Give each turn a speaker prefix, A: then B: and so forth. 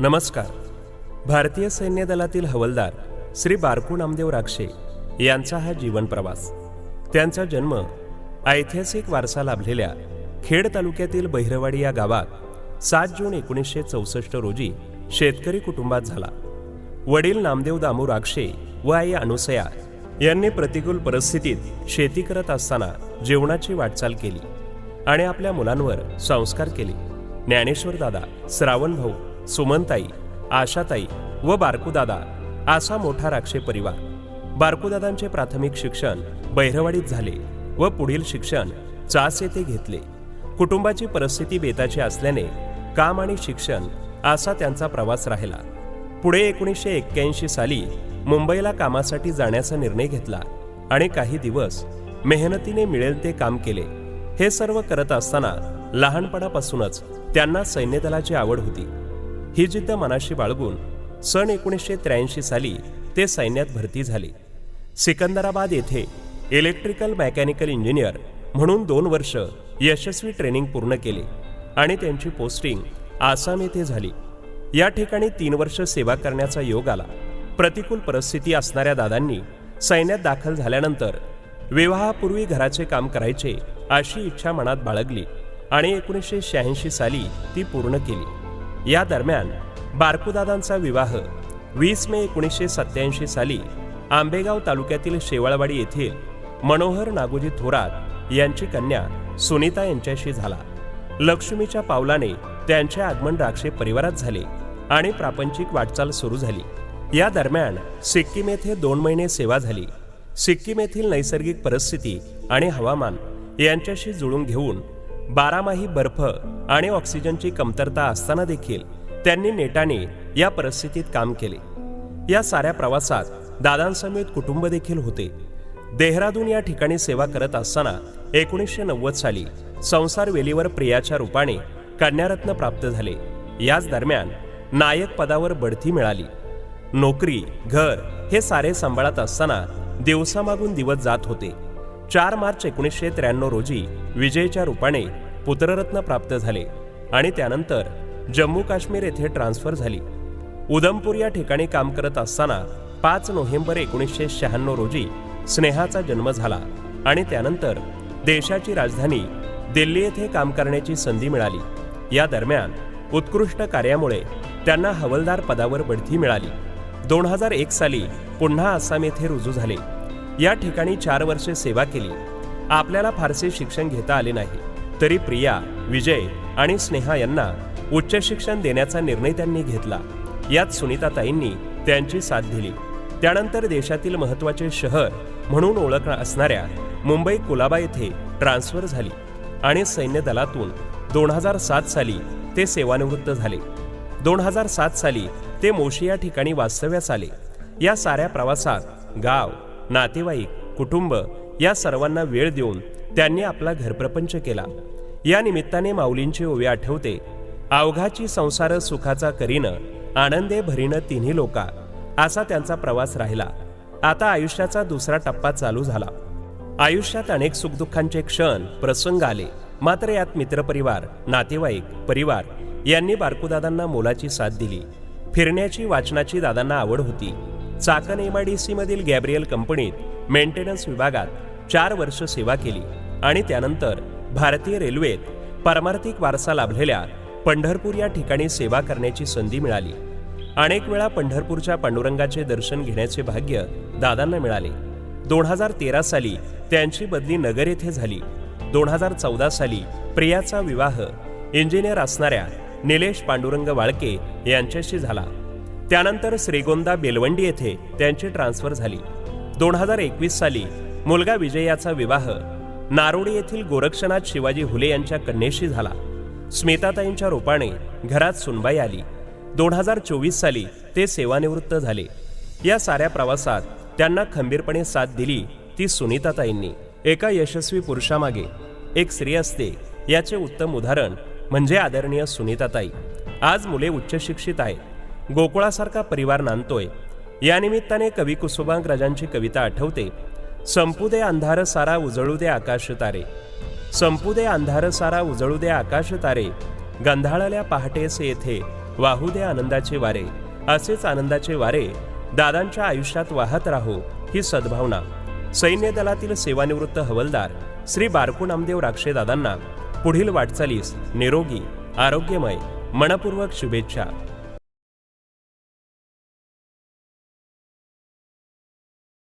A: नमस्कार. भारतीय सैन्य दलातील हवालदार श्री बारकू नामदेव राक्षे यांचा हा जीवन प्रवास. त्यांचा जन्म ऐतिहासिक वारसा लाभलेल्या खेड तालुक्यातील बहिरवाडी या गावात 7 जून 1964 रोजी शेतकरी कुटुंबात झाला. वडील नामदेव दामू राक्षे व आई अनुसया यांनी प्रतिकूल परिस्थितीत शेती करत असताना जीवनाची वाटचाल केली आणि आपल्या मुलांवर संस्कार केले. ज्ञानेश्वर दादा, श्रावण भाऊ, सुमनताई, आशाताई व बारकूदादा असा मोठा राक्षे परिवार. बारकूदादांचे प्राथमिक शिक्षण बहिरवाडीत झाले व पुढील शिक्षण चास येथे घेतले. कुटुंबाची परिस्थिती बेताची असल्याने काम आणि शिक्षण असा त्यांचा प्रवास राहिला. पुढे 1981 साली मुंबईला कामासाठी जाण्याचा निर्णय घेतला आणि काही दिवस मेहनतीने मिळेल ते काम केले. हे सर्व करत असताना लहानपणापासूनच त्यांना सैन्यदलाची आवड होती. ही जिद्द मनाशी बाळगून सन 1983 साली ते सैन्यात भरती झाले. सिकंदराबाद येथे इलेक्ट्रिकल मेकॅनिकल इंजिनियर म्हणून 2 वर्ष यशस्वी ट्रेनिंग पूर्ण केले आणि त्यांची पोस्टिंग आसाम येथे झाली. या ठिकाणी 3 वर्ष सेवा करण्याचा योग आला. प्रतिकूल परिस्थिती असणाऱ्या दादांनी सैन्यात दाखल झाल्यानंतर विवाहापूर्वी घराचे काम करायचे अशी इच्छा मनात बाळगली आणि 1986 साली ती पूर्ण केली. या दरम्यान बारकूदादांचा विवाह 20 मे 1987 साली आंबेगाव तालुक्यातील शेवाळवाडी येथील मनोहर नागोजी थोरात यांची कन्या सुनीता यांच्याशी झाला. लक्ष्मीच्या पावलाने त्यांचे आगमन राक्षे परिवारात झाले आणि प्रापंचिक वाटचाल सुरू झाली. या दरम्यान सिक्कीम येथे 2 महिने सेवा झाली. सिक्कीम येथील नैसर्गिक परिस्थिती आणि हवामान यांच्याशी जुळून घेऊन 12माही बर्फ आणि ऑक्सिजनची कमतरता असताना देखील त्यांनी नेटाने या परिस्थितीत काम केले. या साऱ्या प्रवासात दादांसमेत कुटुंब देखील होते. देहरादून या ठिकाणी सेवा करत असताना 1990 साली संसार वेलीवर प्रियाच्या रूपाने कन्यारत्न प्राप्त झाले. याच दरम्यान नायक पदावर बढती मिळाली. नोकरी, घर हे सारे सांभाळत असताना दिवसामागून दिवस जात होते. 4 मार्च 1993 रोजी विजयच्या रूपाने पुत्ररत्न प्राप्त झाले आणि त्यानंतर जम्मू काश्मीर येथे ट्रान्स्फर झाली. उधमपूर या ठिकाणी काम करत असताना 5 नोव्हेंबर 1996 रोजी स्नेहाचा जन्म झाला आणि त्यानंतर देशाची राजधानी दिल्ली येथे काम करण्याची संधी मिळाली. या दरम्यान उत्कृष्ट कार्यामुळे त्यांना हवालदार पदावर बढती मिळाली. 2001 साली पुन्हा आसाम येथे रुजू झाले. या ठिकाणी 4 वर्षे सेवा केली. आपल्याला फारसे शिक्षण घेता आले नाही, तरी प्रिया, विजय आणि स्नेहा यांना उच्च शिक्षण देण्याचा निर्णय त्यांनी घेतला. यात सुनीताताईंनी त्यांची साथ दिली. त्यानंतर देशातील महत्त्वाचे शहर म्हणून ओळख असणाऱ्या मुंबई कुलाबा येथे ट्रान्स्फर झाली आणि सैन्य दलातून 2007 साली ते सेवानिवृत्त झाले. 2007 साली ते मोशी या ठिकाणी वास्तव्यास आले. या साऱ्या प्रवासात गाव, नातेवाईक, कुटुंब या सर्वांना वेळ देऊन त्यांनी आपला घरप्रपंच केला. या निमित्ताने माऊलींची ओवी आठवते, अवघाची संसार सुखाचा करीन, आनंदे भरीन तिन्ही लोका. असा त्यांचा प्रवास राहिला. आता आयुष्याचा दुसरा टप्पा चालू झाला. आयुष्यात अनेक सुखदुःखांचे क्षण, प्रसंग आले. मात्र यात मित्रपरिवार, नातेवाईक, परिवार यांनी बारकूदादांना मोलाची साथ दिली. फिरण्याची, वाचनाची दादांना आवड होती. चाकण MIDC मधील गॅब्रियल कंपनीत मेंटेनन्स विभागात 4 वर्ष सेवा केली आणि त्यानंतर भारतीय रेल्वेत पारमार्थिक वारसा लाभलेल्या पंढरपूर या ठिकाणी सेवा करण्याची संधी मिळाली. अनेक वेळा पंढरपूरच्या पांडुरंगाचे दर्शन घेण्याचे भाग्य दादांना मिळाले. 2013 साली त्यांची बदली नगर येथे झाली. 2014 साली प्रियाचा विवाह इंजिनियर असणाऱ्या निलेश पांडुरंग वाळके यांच्याशी झाला. त्यानंतर श्रीगोंदा बेलवंडी येथे त्यांची ट्रान्स्फर झाली. 2021 साली मुलगा विजय याचा विवाह नारोडी येथील गोरक्षनाथ शिवाजी हुले यांच्या कन्येशी झाला. स्मिताताईंच्या रूपाने घरात सुनबाई आली. 2024 साली ते सेवानिवृत्त झाले. या साऱ्या प्रवासात त्यांना खंबीरपणे साथ दिली ती सुनीताताईंनी. एका यशस्वी पुरुषामागे एक स्त्री असते याचे उत्तम उदाहरण म्हणजे आदरणीय सुनीताताई. आज मुले उच्च शिक्षित आहेत. गोकुळासारखा परिवार नांदतोय. या निमित्ताने कवी कुसुमाग्रजांची कविता आठवते. संपू दे अंधार सारा उजळू दे आकाश तारे, संपू दे अंधार सारा उजळू दे आकाश तारे, गंधाळल्या पहाटेस येथे वाहू दे आनंदाचे वारे. असेच आनंदाचे वारे दादांच्या आयुष्यात वाहत राहो ही सद्भावना सैन्य दलातील सेवानिवृत्त हवालदार श्री बारकू नामदेव राक्षे दादांना पुढील वाटचालीस निरोगी आरोग्यमय मनपूर्वक शुभेच्छा.